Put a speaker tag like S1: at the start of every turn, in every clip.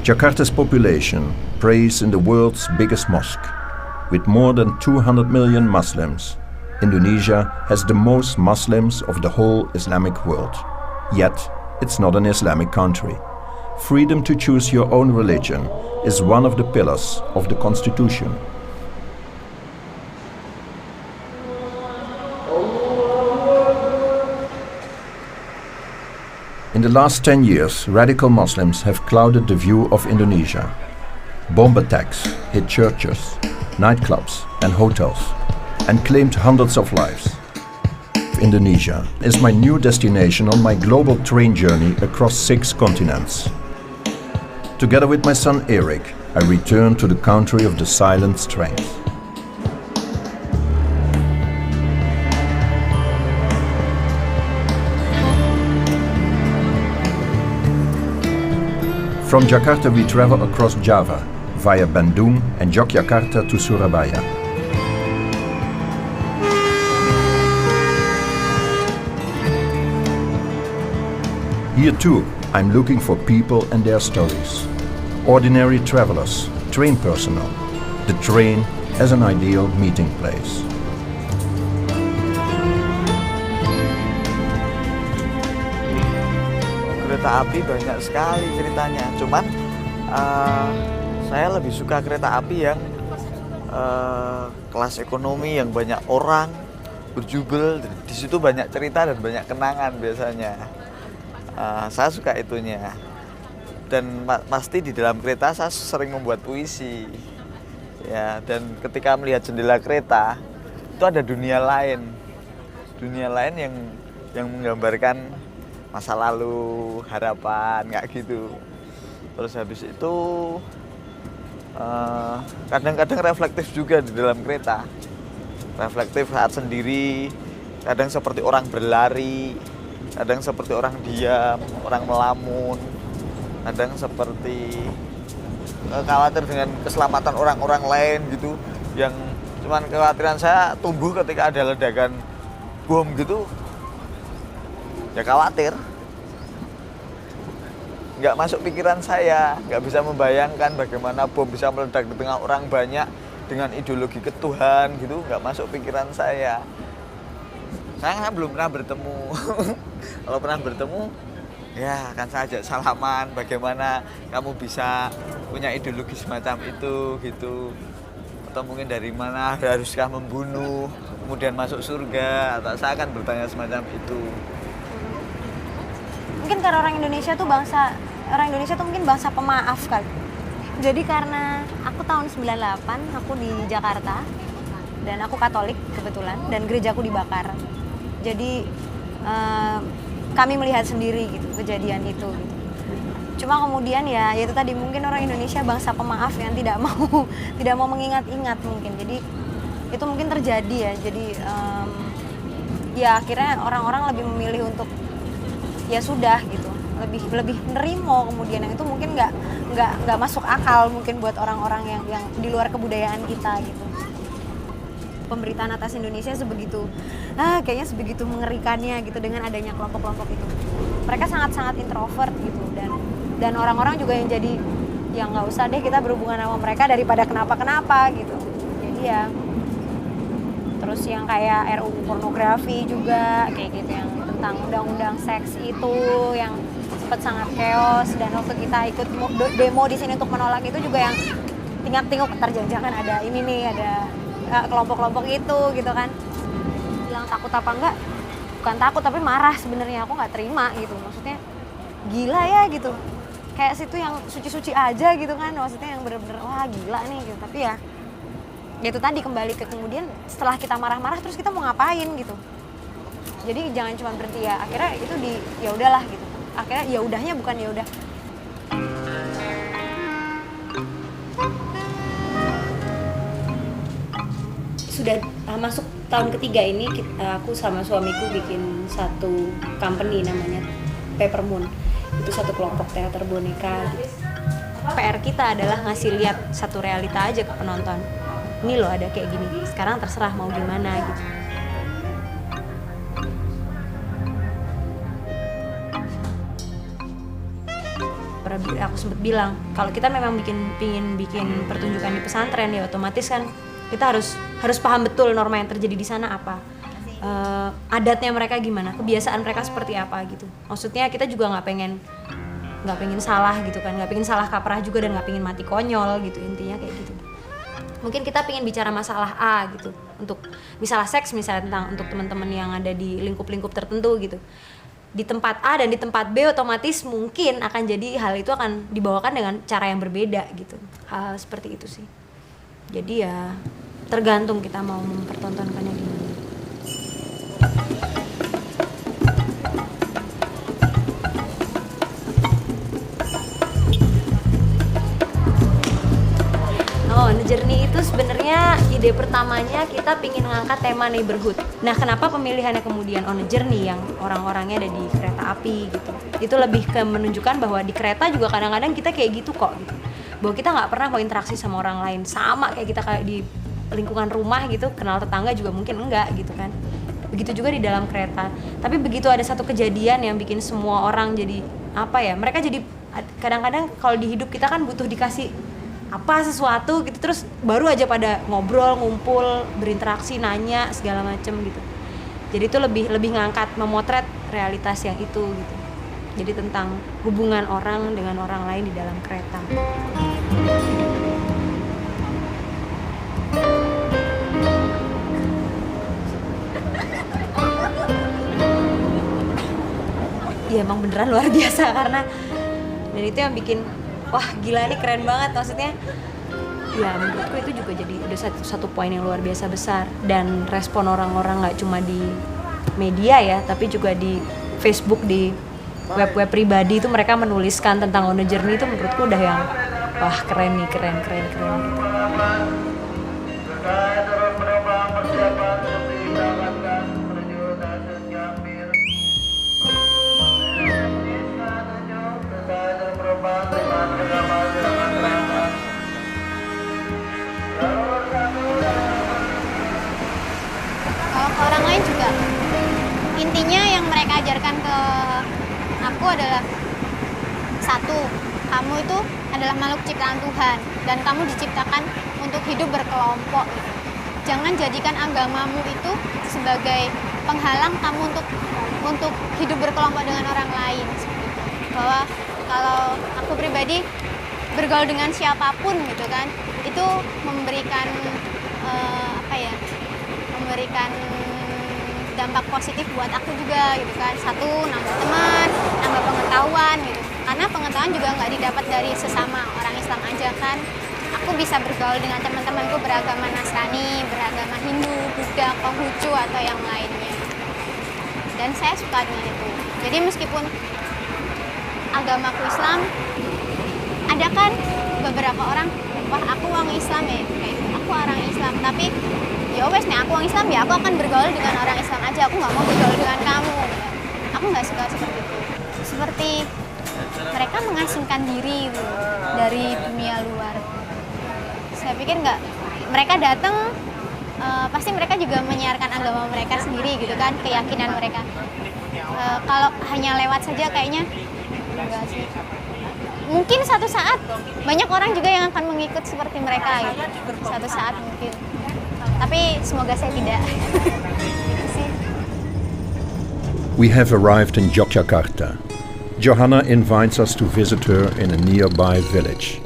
S1: Jakarta's population prays in the world's biggest mosque. With more than 200 million Muslims, Indonesia has the most Muslims of the whole Islamic world. Yet, it's not an Islamic country. Freedom to choose your own religion is one of the pillars of the constitution. In the last 10 years, radical Muslims have clouded the view of Indonesia. Bomb attacks hit churches, nightclubs and hotels and claimed hundreds of lives. Indonesia is my new destination on my global train journey across 6 continents. Together with my son Eric, I return to the country of the silent strength. From Jakarta we travel across Java, via Bandung and Yogyakarta to Surabaya. Here too, I'm looking for people and their stories. Ordinary travelers, train personnel, the train as an ideal meeting place.
S2: Kereta api banyak sekali ceritanya, cuman saya lebih suka kereta api yang kelas ekonomi, yang banyak orang berjubel. Di situ banyak cerita dan banyak kenangan biasanya. Saya suka itunya. Dan pasti di dalam kereta saya sering membuat puisi. Ya, dan ketika melihat jendela kereta itu ada dunia lain yang menggambarkan masa lalu, harapan, kayak gitu. Terus habis itu kadang-kadang reflektif juga di dalam kereta. Reflektif saat sendiri, kadang seperti orang berlari, kadang seperti orang diam, orang melamun, kadang seperti khawatir dengan keselamatan orang-orang lain gitu. Yang cuman kekhawatiran saya tumbuh ketika ada ledakan bom gitu. Ya khawatir, nggak masuk pikiran saya, nggak bisa membayangkan bagaimana bom bisa meledak di tengah orang banyak dengan ideologi ketuhan gitu, nggak masuk pikiran saya. Saya belum pernah bertemu. Kalau pernah bertemu, ya akan saya ajak salaman, bagaimana kamu bisa punya ideologi semacam itu gitu. Atau mungkin dari mana, haruskah membunuh, kemudian masuk surga, atau saya akan bertanya semacam itu.
S3: Mungkin karena orang Indonesia tuh mungkin bangsa pemaaf kali. Jadi karena aku tahun 98 aku di Jakarta dan aku Katolik kebetulan dan gerejaku dibakar. Jadi kami melihat sendiri gitu kejadian itu gitu. Cuma kemudian ya itu tadi mungkin orang Indonesia bangsa pemaaf yang tidak mau mengingat-ingat mungkin. Jadi itu mungkin terjadi ya. Jadi ya akhirnya orang-orang lebih memilih untuk ya sudah gitu, lebih nerimo. Kemudian yang itu mungkin nggak masuk akal mungkin buat orang-orang yang di luar kebudayaan kita gitu. Pemberitaan atas Indonesia kayaknya sebegitu mengerikannya gitu dengan adanya kelompok-kelompok itu. Mereka sangat-sangat introvert gitu dan orang-orang juga yang jadi ya nggak usah deh kita berhubungan sama mereka daripada kenapa-kenapa gitu. Jadi ya terus yang kayak RUU pornografi juga kayak gitu, yang tentang undang-undang seks itu yang sempat sangat chaos, dan waktu kita ikut demo di sini untuk menolak itu juga yang tinggal jangan ada ini nih, ada kelompok-kelompok itu gitu kan. Bilang takut apa enggak? Bukan takut tapi marah sebenarnya, aku nggak terima gitu. Maksudnya gila ya gitu. Kayak situ yang suci-suci aja gitu kan. Maksudnya yang bener-bener wah gila nih gitu. Tapi ya itu tadi kembali ke kemudian setelah kita marah-marah terus kita mau ngapain gitu. Jadi jangan cuma berhenti ya. Akhirnya itu ya udahlah gitu. Akhirnya ya udahnya bukan ya udah.
S4: Sudah masuk tahun ketiga ini aku sama suamiku bikin satu company namanya Paper Moon. Itu satu kelompok teater boneka gitu.
S3: PR kita adalah ngasih lihat satu realita aja ke penonton. Ini loh ada kayak gini, sekarang terserah mau gimana gitu.
S4: aku sempat bilang kalau kita memang pingin bikin pertunjukan di pesantren ya otomatis kan kita harus paham betul norma yang terjadi di sana apa, adatnya mereka gimana, kebiasaan mereka seperti apa gitu. Maksudnya kita juga nggak pengen salah gitu kan, nggak pengen salah kaprah juga dan nggak pengen mati konyol gitu, intinya kayak gitu. Mungkin kita pengen bicara masalah A gitu, untuk misalnya seks misalnya, tentang untuk teman-teman yang ada di lingkup-lingkup tertentu gitu. Di tempat A dan di tempat B otomatis mungkin akan jadi hal itu akan dibawakan dengan cara yang berbeda gitu. Hal seperti itu sih. Jadi ya tergantung kita mau mempertontonkannya gimana. Oh, On a Journey itu sebenarnya ide pertamanya kita pingin ngangkat tema neighborhood. Nah, kenapa pemilihannya kemudian On a Journey yang orang-orangnya ada di kereta api gitu? Itu lebih ke menunjukkan bahwa di kereta juga kadang-kadang kita kayak gitu kok gitu. Bahwa kita nggak pernah mau interaksi sama orang lain, sama kayak kita kayak di lingkungan rumah gitu, kenal tetangga juga mungkin enggak gitu kan. Begitu juga di dalam kereta. Tapi begitu ada satu kejadian yang bikin semua orang jadi apa ya? Mereka jadi kadang-kadang kalau di hidup kita kan butuh dikasih apa sesuatu gitu, terus baru aja pada ngobrol, ngumpul, berinteraksi, nanya segala macem gitu. Jadi itu lebih ngangkat, memotret realitas yang itu gitu. Jadi tentang hubungan orang dengan orang lain di dalam kereta. Iya emang beneran luar biasa karena dan itu yang bikin wah gila ini keren banget, maksudnya ya menurutku itu juga jadi udah satu poin yang luar biasa besar. Dan respon orang-orang nggak cuma di media ya, tapi juga di Facebook, di web pribadi itu mereka menuliskan tentang On a Journey, itu menurutku udah yang wah keren nih, keren gitu.
S3: Kalau ke orang lain juga intinya yang mereka ajarkan ke aku adalah satu, kamu itu adalah makhluk ciptaan Tuhan dan kamu diciptakan untuk hidup berkelompok. Jangan jadikan agamamu itu sebagai penghalang kamu untuk hidup berkelompok dengan orang lain. Bahwa kalau aku pribadi bergaul dengan siapapun gitu kan, itu memberikan memberikan dampak positif buat aku juga gitu kan. Satu, nambah teman, nambah pengetahuan gitu. Karena pengetahuan juga nggak didapat dari sesama orang Islam aja kan. Aku bisa bergaul dengan teman-temanku beragama Nasrani, beragama Hindu, Buddha, Konghucu atau yang lainnya. Dan saya suka dengan itu. Jadi meskipun agamaku Islam, ada kan beberapa orang, wah aku orang Islam ya, aku orang Islam, tapi ya wes nih aku orang Islam ya aku akan bergaul dengan orang Islam aja, aku nggak mau bergaul dengan kamu. Aku nggak suka seperti itu. Seperti mereka mengasingkan diri gitu, dari dunia luar. Saya pikir nggak, mereka datang pasti mereka juga menyiarkan agama mereka sendiri gitu kan, keyakinan mereka. Kalau hanya lewat saja kayaknya enggak sih. Mungkin satu saat banyak orang juga yang akan mengikut seperti mereka gitu. Satu saat mungkin. Tapi semoga saya tidak.
S1: We have arrived in Yogyakarta. Johanna invites us to visit her in a nearby village.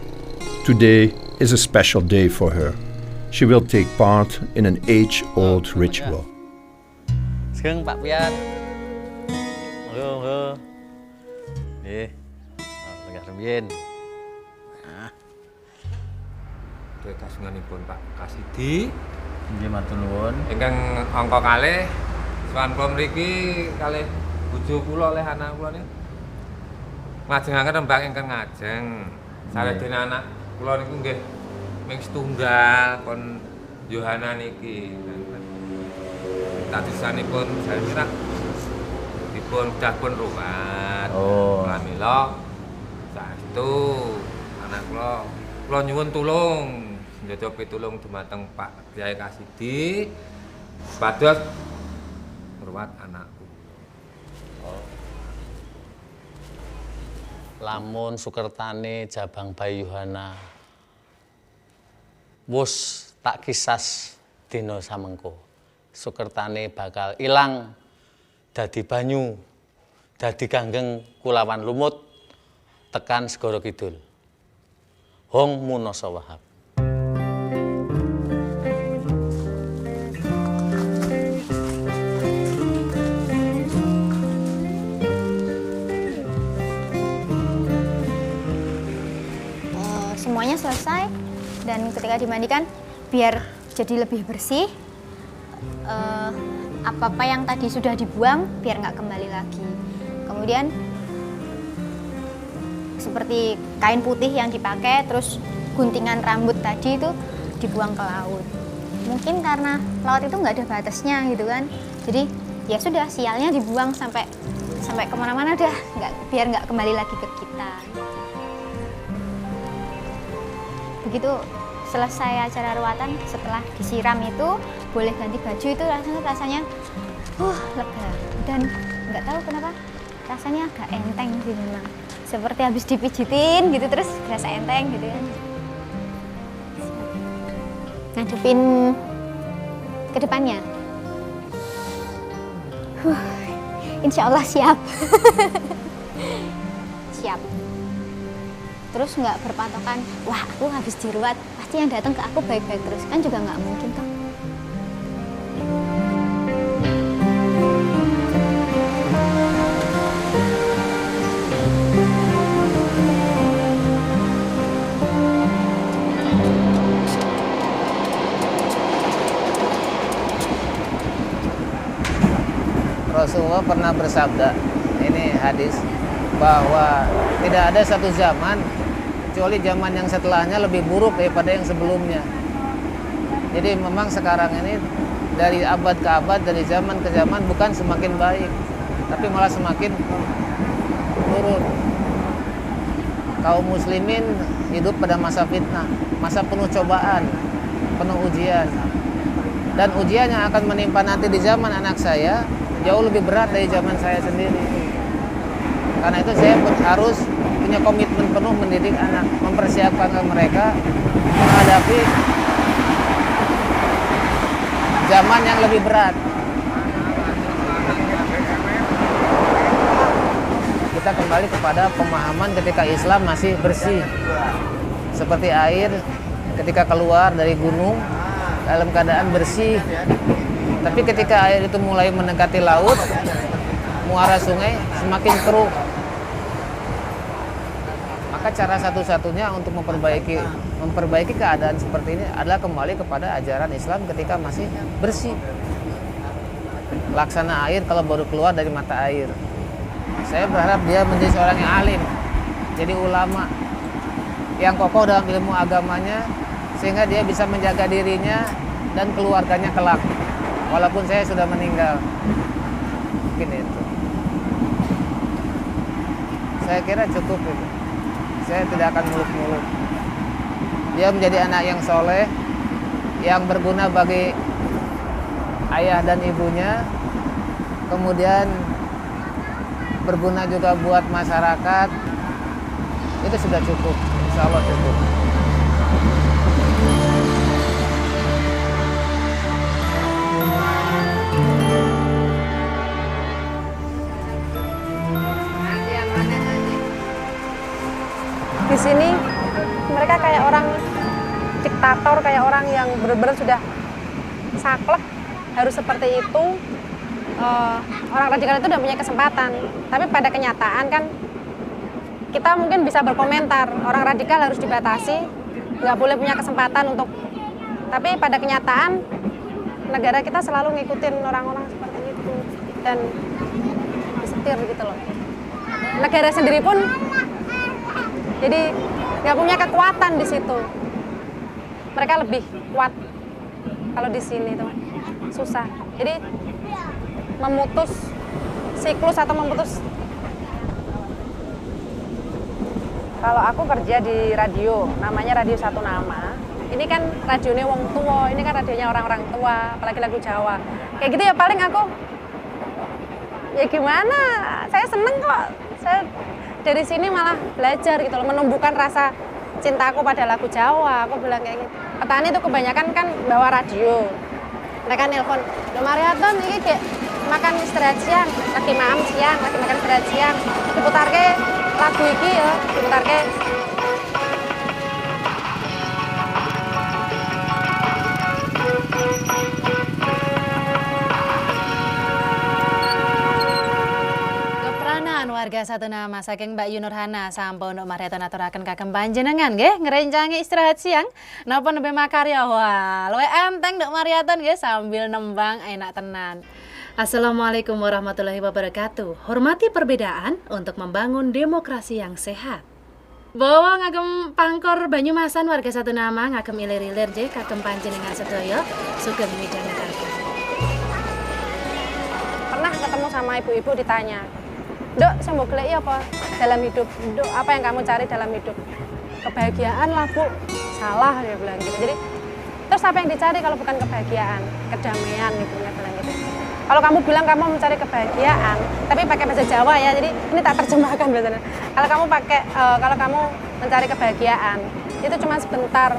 S1: Today is a special day for her. She will take part in an age-old ritual.
S2: Sekarang Pak Pian. Halo. Legah rembiyen. Nah. Kasnganipun Pak Kasidi.
S5: Nggih matur nuwun.
S2: Ingkang angka kalih sowan kula mriki kalih bojo kula oleh anak kula niku. Ngajengaken rembang ingkang ngajeng. Saledene anak kula niku nggih ming setunggal pun Yohana niki. Tadisanipun saya kira dipun dapun ruwat.
S5: Oh.
S2: Pramila saestu anak kula nyuwun tulung njajal pitulung dumateng Pak Kyai Kasidi pados ngruwat anakku.
S5: lamun Sukertane Jabang Bayuhana wus tak kisas dina samengko. Sukertane bakal ilang dadi banyu, dadi kanggeng Kulawan Lumut tekan Segara Kidul. Hong Munoso Wahab.
S6: Semuanya selesai dan ketika dimandikan biar jadi lebih bersih, apa-apa yang tadi sudah dibuang biar nggak kembali lagi. Kemudian seperti kain putih yang dipakai, terus guntingan rambut tadi itu dibuang ke laut. Mungkin karena laut itu nggak ada batasnya gitu kan, jadi ya sudah sialnya dibuang sampai kemana-mana dah, biar nggak kembali lagi ke kita. Begitu selesai acara ruatan, setelah disiram itu boleh ganti baju, itu rasanya lega, dan nggak tahu kenapa rasanya agak enteng sih, memang seperti habis dipijitin gitu, terus berasa enteng gitu kan. Ngadepin ke depannya, insya Allah siap. Siap. Terus nggak berpatokan, wah aku habis diruat, pasti yang datang ke aku baik-baik terus, kan juga nggak mungkin toh.
S7: Rasulullah pernah bersabda, ini hadis, bahwa tidak ada satu zaman kecuali zaman yang setelahnya lebih buruk daripada yang sebelumnya. Jadi memang sekarang ini dari abad ke abad, dari zaman ke zaman bukan semakin baik, tapi malah semakin turun. Kaum muslimin hidup pada masa fitnah, masa penuh cobaan, penuh ujian. Dan ujian yang akan menimpa nanti di zaman anak saya jauh lebih berat dari zaman saya sendiri. Karena itu saya harus punya komitmen penuh mendidik anak, mempersiapkan mereka menghadapi zaman yang lebih berat. Kita kembali kepada pemahaman ketika Islam masih bersih, seperti air ketika keluar dari gunung dalam keadaan bersih. Tapi ketika air itu mulai mendekati laut, muara sungai semakin keruh. Maka cara satu-satunya untuk memperbaiki keadaan seperti ini adalah kembali kepada ajaran Islam ketika masih bersih. Laksana air kalau baru keluar dari mata air. Saya berharap dia menjadi seorang yang alim, jadi ulama yang kokoh dalam ilmu agamanya, sehingga dia bisa menjaga dirinya dan keluarganya kelak, walaupun saya sudah meninggal. Mungkin itu. Saya kira cukup itu. Saya tidak akan muluk-muluk. Dia menjadi anak yang soleh, yang berguna bagi ayah dan ibunya, kemudian berguna juga buat masyarakat. Itu sudah cukup, insya Allah cukup.
S8: Di sini mereka kayak orang diktator, kayak orang yang benar-benar sudah saklek harus seperti itu. Orang radikal itu udah punya kesempatan, tapi pada kenyataan kan kita mungkin bisa berkomentar orang radikal harus dibatasi, nggak boleh punya kesempatan untuk, tapi pada kenyataan negara kita selalu ngikutin orang-orang seperti itu dan disetir gitu loh. Negara sendiri pun jadi nggak punya kekuatan di situ. Mereka lebih kuat kalau di sini tuh susah. Jadi memutus siklus atau memutus. Kalau aku kerja di radio, namanya Radio Satu Nama. Ini kan radionya wong tua, ini kan radionya orang-orang tua, apalagi lagu Jawa. Kayak gitu ya paling aku, ya gimana? Saya seneng kok. Saya dari sini malah belajar gitu loh, menumbuhkan rasa cintaku pada lagu Jawa. Aku bilang kayak gitu. Petani itu kebanyakan kan bawa radio. Mereka nelpon, "Lho Mariaton ini Dek makan istirahat siang, lagi makan siang, lagi makan istirahat siang. Diputarke lagu iki ya, diputarke."
S9: Warga satu nama saking Mbak Yunurhana sampun untuk Mariaton aturaken kagem panjenengan nggih ngrencangi istirahat siang napa nembe makarya. Wah, luwih enteng nduk Mariaton nggih sambil nembang enak tenan. Assalamualaikum warahmatullahi wabarakatuh. Hormati perbedaan untuk membangun demokrasi yang sehat. Bawa ngagem pangkor Banyumasan warga satu nama ngagem ilir-ilir nggih kagem panjenengan sedaya sugeng midhangetaken.
S8: Pernah ketemu sama ibu-ibu ditanya, "Dok, saya mau gelek apa dalam hidup? Dok, apa yang kamu cari dalam hidup?" "Kebahagiaan lah, Bu." "Salah," dia bilang gitu. Jadi, terus apa yang dicari kalau bukan kebahagiaan? Kedamaian, ibunya bilang gitu. Kalau kamu bilang kamu mencari kebahagiaan, tapi pakai bahasa Jawa ya, jadi ini tak terjemahkan biasanya. Kalau kamu mencari kebahagiaan, itu cuma sebentar.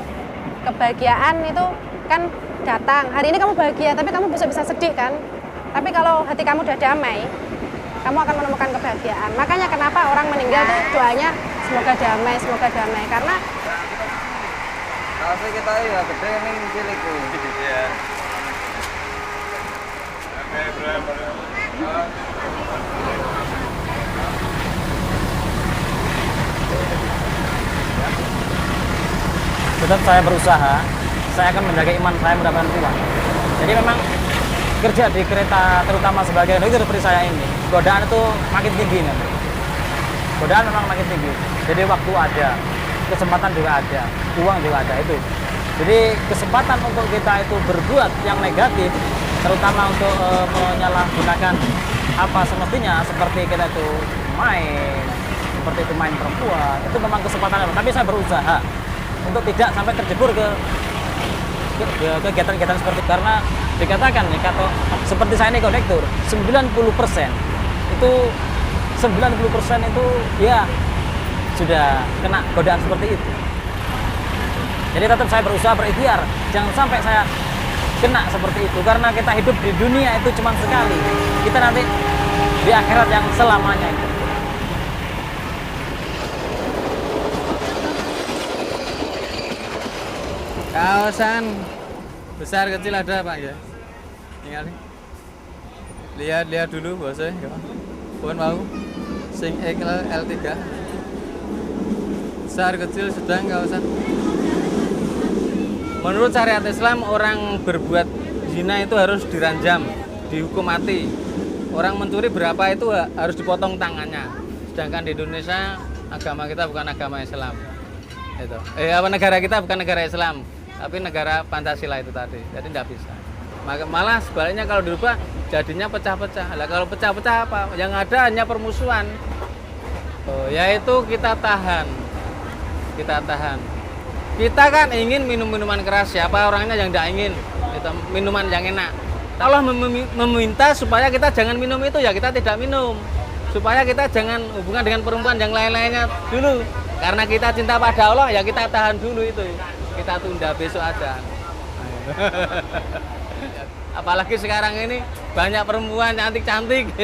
S8: Kebahagiaan itu kan datang. Hari ini kamu bahagia, tapi kamu besok bisa sedih kan? Tapi kalau hati kamu udah damai, kamu akan menemukan kebahagiaan. Makanya kenapa orang meninggal tuh doanya semoga damai, semoga damai. Karena
S2: Kalau kita ya gede ning cilik ku. Iya.
S10: Tetap saya berusaha, saya akan menjaga iman saya mendapatkan uang. Jadi memang kerja di kereta terutama sebagai konduktor seperti saya ini, godaan itu makin tinggi nih. Godaan memang makin tinggi. Jadi waktu ada, kesempatan juga ada, uang juga ada itu. Jadi kesempatan untuk kita itu berbuat yang negatif, terutama untuk menyalahgunakan apa semestinya seperti kita itu main, seperti itu main perempuan, itu memang kesempatan. Tapi saya berusaha untuk tidak sampai terjebur ke kegiatan-kegiatan seperti itu. Karena dikatakan nih, kata seperti saya ini kondektur, 90% itu ya sudah kena godaan seperti itu. Jadi tetap saya berusaha berikhtiar, jangan sampai saya kena seperti itu. Karena kita hidup di dunia itu cuma sekali, kita nanti di akhirat yang selamanya itu.
S11: Kaosan besar kecil ada Pak ya? Tinggal lihat dulu bosnya, pun mau sing L3 besar kecil sedang kaosan. Menurut syariat Islam, orang berbuat zina itu harus diranjam, dihukum mati. Orang mencuri berapa itu harus dipotong tangannya. Sedangkan di Indonesia agama kita bukan agama Islam. Itu. Negara kita bukan negara Islam, tapi negara Pancasila itu tadi. Jadi tidak bisa. Malah sebaliknya kalau dirubah jadinya pecah-pecah. Lah kalau pecah-pecah apa? Yang ada hanya permusuhan. Yaitu kita tahan. Kita kan ingin minum minuman keras, siapa orangnya yang tidak ingin itu minuman yang enak. Allah meminta supaya kita jangan minum itu, ya kita tidak minum. Supaya kita jangan hubungan dengan perempuan yang lain-lainnya dulu. Karena kita cinta pada Allah, ya kita tahan dulu itu. Kita tunda besok aja. Apalagi sekarang ini banyak perempuan cantik-cantik.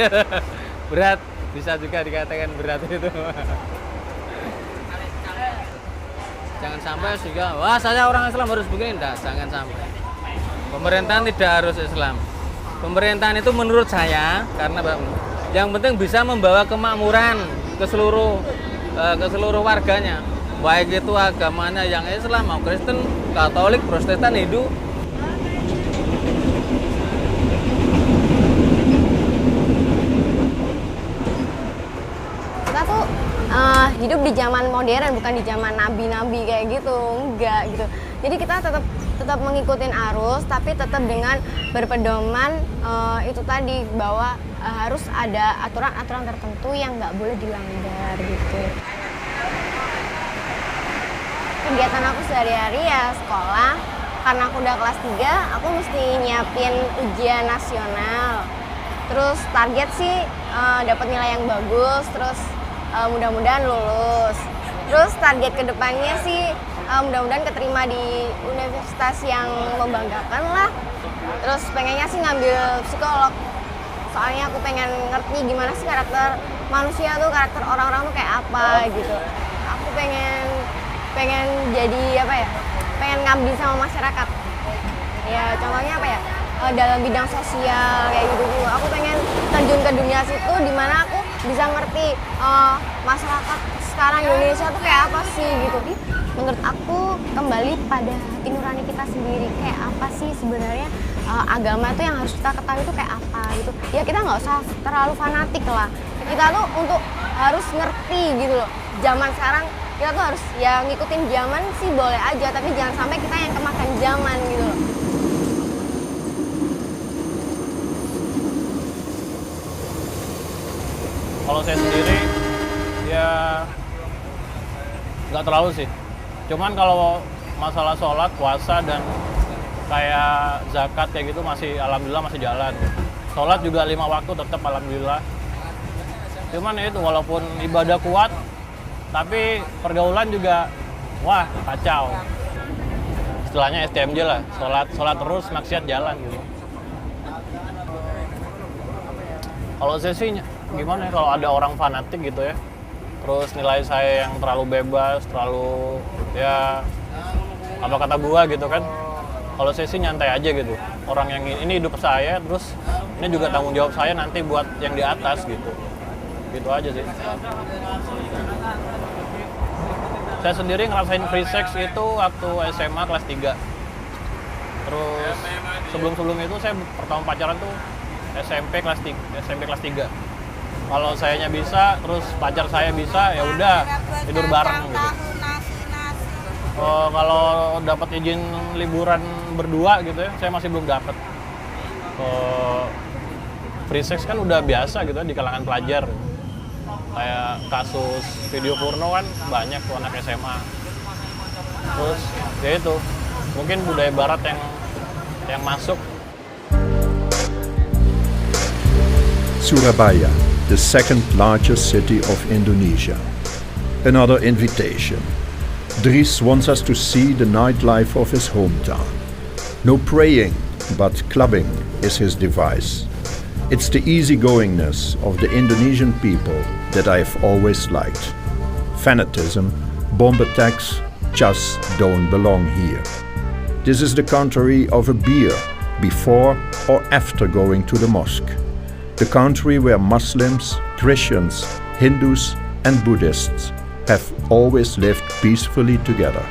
S11: Berat, bisa juga dikatakan berat itu. Jangan sampai juga, wah saya orang Islam harus begini, enggak, jangan sampai. Pemerintahan tidak harus Islam. Pemerintahan itu menurut saya, karena yang penting bisa membawa kemakmuran ke seluruh warganya. Baik itu agamanya yang Islam, mau Kristen, Katolik, Protestan, Hindu.
S3: Kita tuh hidup di zaman modern, bukan di zaman nabi-nabi kayak gitu, enggak gitu. Jadi kita tetap mengikuti arus, tapi tetap dengan berpedoman itu tadi bahwa harus ada aturan-aturan tertentu yang nggak boleh dilanggar gitu. Kegiatan aku sehari-hari ya sekolah, karena aku udah kelas 3, aku mesti nyiapin ujian nasional. Terus target sih dapat nilai yang bagus, terus
S8: mudah-mudahan lulus. Terus target kedepannya sih mudah-mudahan keterima di universitas yang membanggakan lah. Terus pengennya sih ngambil psikolog. Soalnya aku pengen ngerti gimana sih karakter manusia tuh, karakter orang-orang tuh kayak apa gitu. Aku pengen jadi apa ya? Pengen ngabdi sama masyarakat. Ya contohnya apa ya? Dalam bidang sosial kayak gitu. Aku pengen terjun ke dunia situ di mana aku bisa ngerti masyarakat sekarang Indonesia tuh kayak apa sih gitu. Menurut aku kembali pada hati nurani kita sendiri, kayak apa sih sebenarnya agama itu yang harus kita ketahui itu kayak apa gitu. Ya kita nggak usah terlalu fanatik lah. Kita tuh untuk harus ngerti gitu loh. Zaman sekarang kita tuh harus ya ngikutin zaman sih boleh aja, tapi jangan sampai kita yang kemakan zaman gitu loh.
S10: Kalau saya sendiri ya nggak terlalu sih. Cuman kalau masalah sholat, puasa dan kayak zakat kayak gitu masih alhamdulillah masih jalan. Sholat juga 5 waktu tetap alhamdulillah. Cuman ya itu walaupun ibadah kuat, tapi pergaulan juga wah kacau. Istilahnya STMJ lah, sholat terus maksiat jalan gitu. Kalau saya sih gimana ya, kalau ada orang fanatik gitu ya, terus nilai saya yang terlalu bebas, terlalu ya apa kata gua gitu kan. Kalau saya sih nyantai aja gitu. Orang yang ini hidup saya, terus ini juga tanggung jawab saya nanti buat yang di atas gitu. Gitu aja sih. Saya sendiri ngerasain free sex itu waktu SMA kelas 3. Terus sebelum itu saya pertama pacaran tuh SMP kelas 3. Kalau sayanya bisa, terus pacar saya bisa, ya udah tidur bareng gitu. Kalau dapat izin liburan berdua gitu ya, saya masih belum dapat. Free sex kan udah biasa gitu ya di kalangan pelajar. Kayak kasus video porno kan banyak tuh anak SMA. Terus ya itu, mungkin budaya barat yang masuk.
S1: Surabaya, the second largest city of Indonesia. Another invitation. Dries wants us to see the nightlife of his hometown. No praying, but clubbing is his device. It's the easygoingness of the Indonesian people that I've always liked. Fanatism, bomb attacks just don't belong here. This is the country of a beer before or after going to the mosque. The country where Muslims, Christians, Hindus, and Buddhists have always lived peacefully together.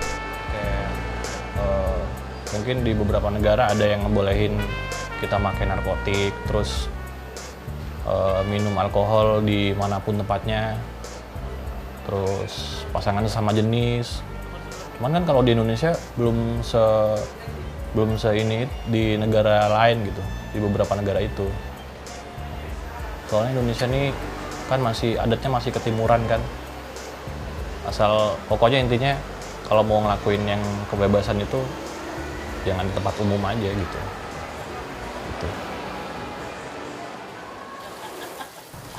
S10: Mungkin di beberapa negara ada yang ngebolehin kita pakai narkotik, terus minum alkohol di manapun tempatnya, terus pasangan sesama jenis. Cuman kan kalau di Indonesia belum se ini di negara lain gitu, di beberapa negara itu. Soalnya Indonesia ini kan masih adatnya masih ketimuran kan. Asal pokoknya intinya kalau mau ngelakuin yang kebebasan itu jangan di tempat umum aja gitu. Gitu.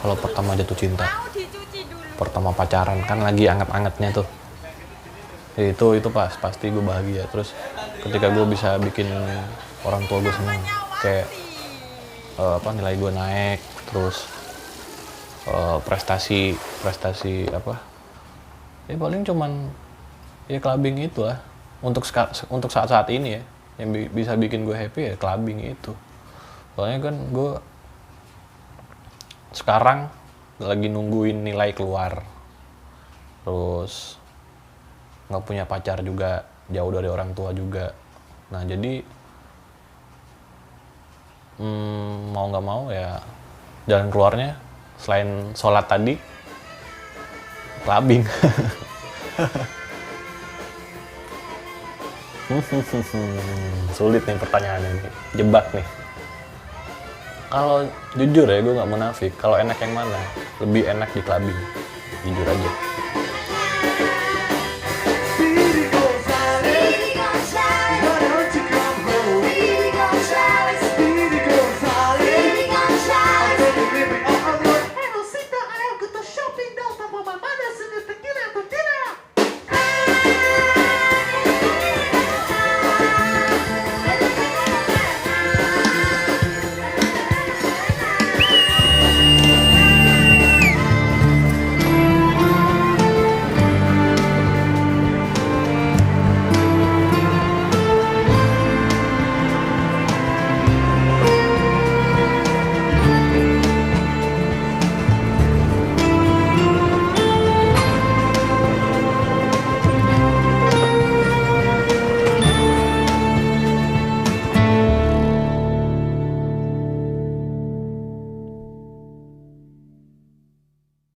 S10: Kalau pertama jatuh cinta, pertama pacaran kan lagi anget-angetnya tuh. Ya itu pasti gue bahagia. Terus ketika gue bisa bikin orang tua gue seneng, kayak nilai gue naik, terus prestasi apa? Ya paling cuman ya clubbing itu lah. Untuk saat-saat ini ya, yang bisa bikin gue happy ya clubbing itu. Soalnya kan gue sekarang lagi nungguin nilai keluar, terus nggak punya pacar juga, jauh dari orang tua juga. Nah jadi mau nggak mau ya jalan keluarnya selain sholat tadi, clubbing. Sulit nih pertanyaannya nih, jebak nih. Kalau jujur ya gue nggak munafik, kalau enak yang mana? Lebih enak di clubbing, jujur aja.